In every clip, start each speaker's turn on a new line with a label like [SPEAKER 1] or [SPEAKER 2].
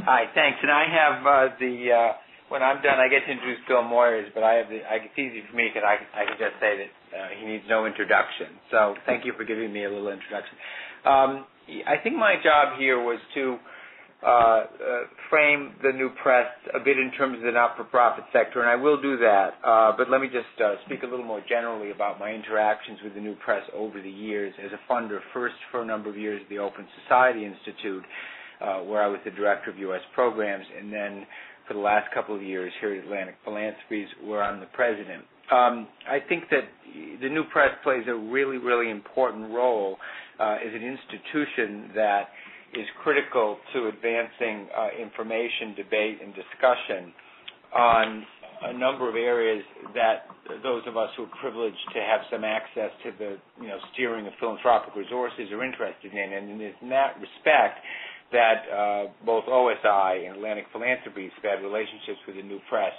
[SPEAKER 1] Hi, thanks. And I have when I'm done, I get to introduce Bill Moyers, but it's easy for me because I can just say that he needs no introduction. So thank you for giving me a little introduction. I think my job here was to frame the new press a bit in terms of the not-for-profit sector, and I will do that. But let me just speak a little more generally about my interactions with the new press over the years as a funder, first for a number of years at the Open Society Institute, where I was the director of U.S. programs, and then for the last couple of years here at Atlantic Philanthropies, where I'm the president. I think that the new press plays a really, really important role as an institution that is critical to advancing information, debate, and discussion on a number of areas that those of us who are privileged to have some access to the steering of philanthropic resources are interested in. And it's in that respect that both OSI and Atlantic Philanthropies have had relationships with the new press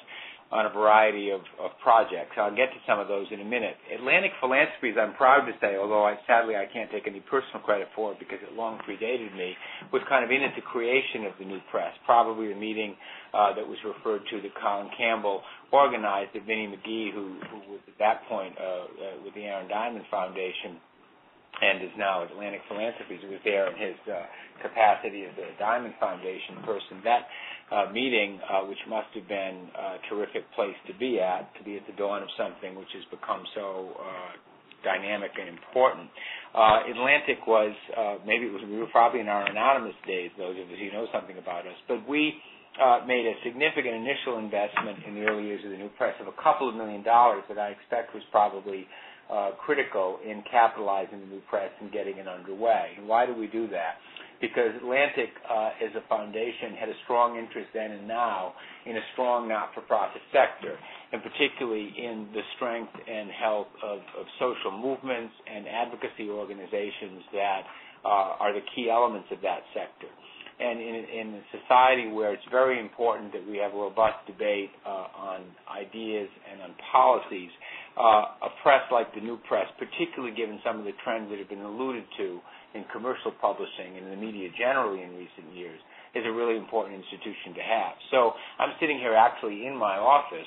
[SPEAKER 1] on a variety of projects. I'll get to some of those in a minute. Atlantic Philanthropies, I'm proud to say, although sadly I can't take any personal credit for it because it long predated me, was kind of in at the creation of the new press, probably the meeting that was referred to that Colin Campbell organized, that Vinnie McGee, who was at that point with the Aaron Diamond Foundation, and is now at Atlantic Philanthropies, who was there in his capacity as the Diamond Foundation person. That meeting, which must have been a terrific place to be at the dawn of something which has become so dynamic and important. Atlantic was, we were probably in our anonymous days, those of us who know something about us, but we made a significant initial investment in the early years of the new press of a couple of $2 million that I expect was probably critical in capitalizing the new press and getting it underway. And why do we do that? Because Atlantic, as a foundation, had a strong interest then and now in a strong not-for-profit sector, and particularly in the strength and health of social movements and advocacy organizations that are the key elements of that sector. And in a society where it's very important that we have a robust debate on ideas and on policies, a press like the new press, particularly given some of the trends that have been alluded to in commercial publishing and in the media generally in recent years, is a really important institution to have. So I'm sitting here actually in my office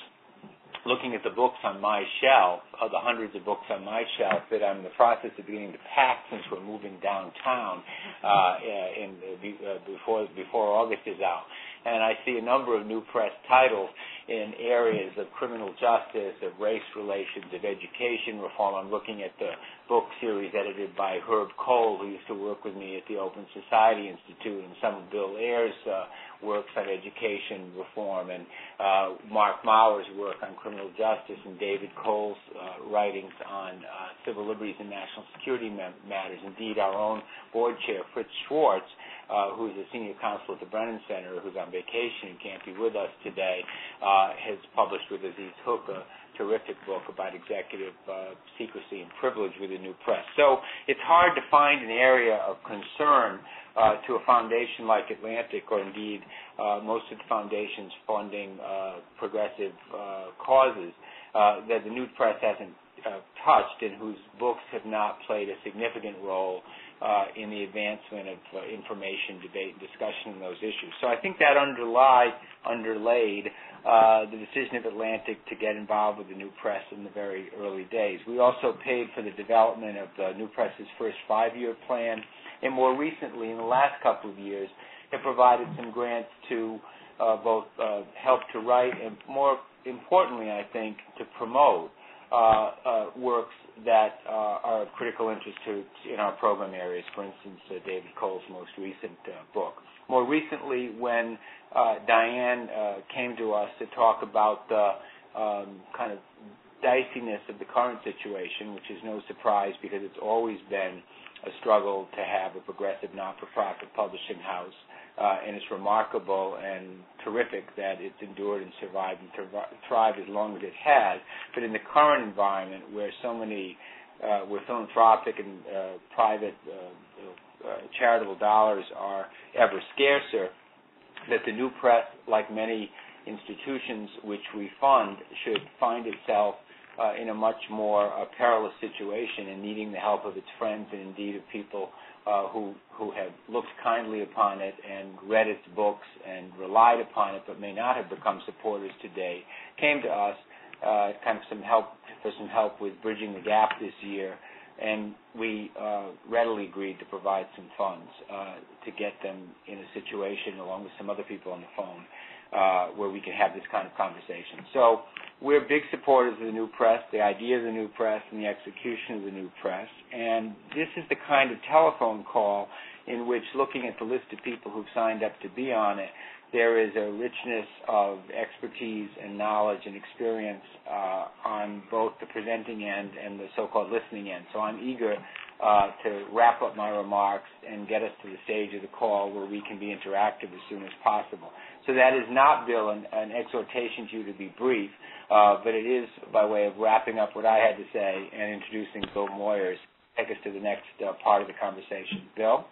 [SPEAKER 1] looking at the books on my shelf, the hundreds of books on my shelf that I'm in the process of beginning to pack since we're moving downtown before August is out. And I see a number of new press titles in areas of criminal justice, of race relations, of education reform. I'm looking at the book series edited by Herb Cole, who used to work with me at the Open Society Institute, and some of Bill Ayer's works on education reform, and Mark Maurer's work on criminal justice, and David Cole's writings on civil liberties and national security matters. Indeed, our own board chair, Fritz Schwartz, who's a senior counsel at the Brennan Center, who's on vacation and can't be with us today, has published with Aziz Hook a terrific book about executive secrecy and privilege with the new press. So it's hard to find an area of concern to a foundation like Atlantic, or indeed most of the foundations funding progressive causes, that the new press hasn't touched, and whose books have not played a significant role in the advancement of information, debate, and discussion on those issues. So I think that underlaid the decision of Atlantic to get involved with the new press in the very early days. We also paid for the development of the new press's first 5-year plan, and more recently, in the last couple of years, have provided some grants to both help to write and, more importantly, I think, to promote works that are of critical interest in our program areas, for instance, David Cole's most recent book. More recently, when Diane came to us to talk about the kind of diciness of the current situation, which is no surprise because it's always been a struggle to have a progressive not-for-profit publishing house, and it's remarkable and terrific that it's endured and survived and thrived as long as it has. But in the current environment, where so many, where philanthropic and private charitable dollars are ever scarcer, that the new press, like many institutions which we fund, should find itself in a much more perilous situation and needing the help of its friends and indeed of people who have looked kindly upon it and read its books and relied upon it but may not have become supporters today, came to us kind of some help with bridging the gap this year, and we readily agreed to provide some funds to get them in a situation, along with some other people on the phone, where we can have this kind of conversation. So we're big supporters of the new press, the idea of the new press, and the execution of the new press. And this is the kind of telephone call in which, looking at the list of people who've signed up to be on it, there is a richness of expertise and knowledge and experience on both the presenting end and the so-called listening end. So I'm eager to wrap up my remarks and get us to the stage of the call where we can be interactive as soon as possible. So that is not, Bill, an exhortation to you to be brief, but it is by way of wrapping up what I had to say and introducing Bill Moyers. Take us to the next part of the conversation. Bill?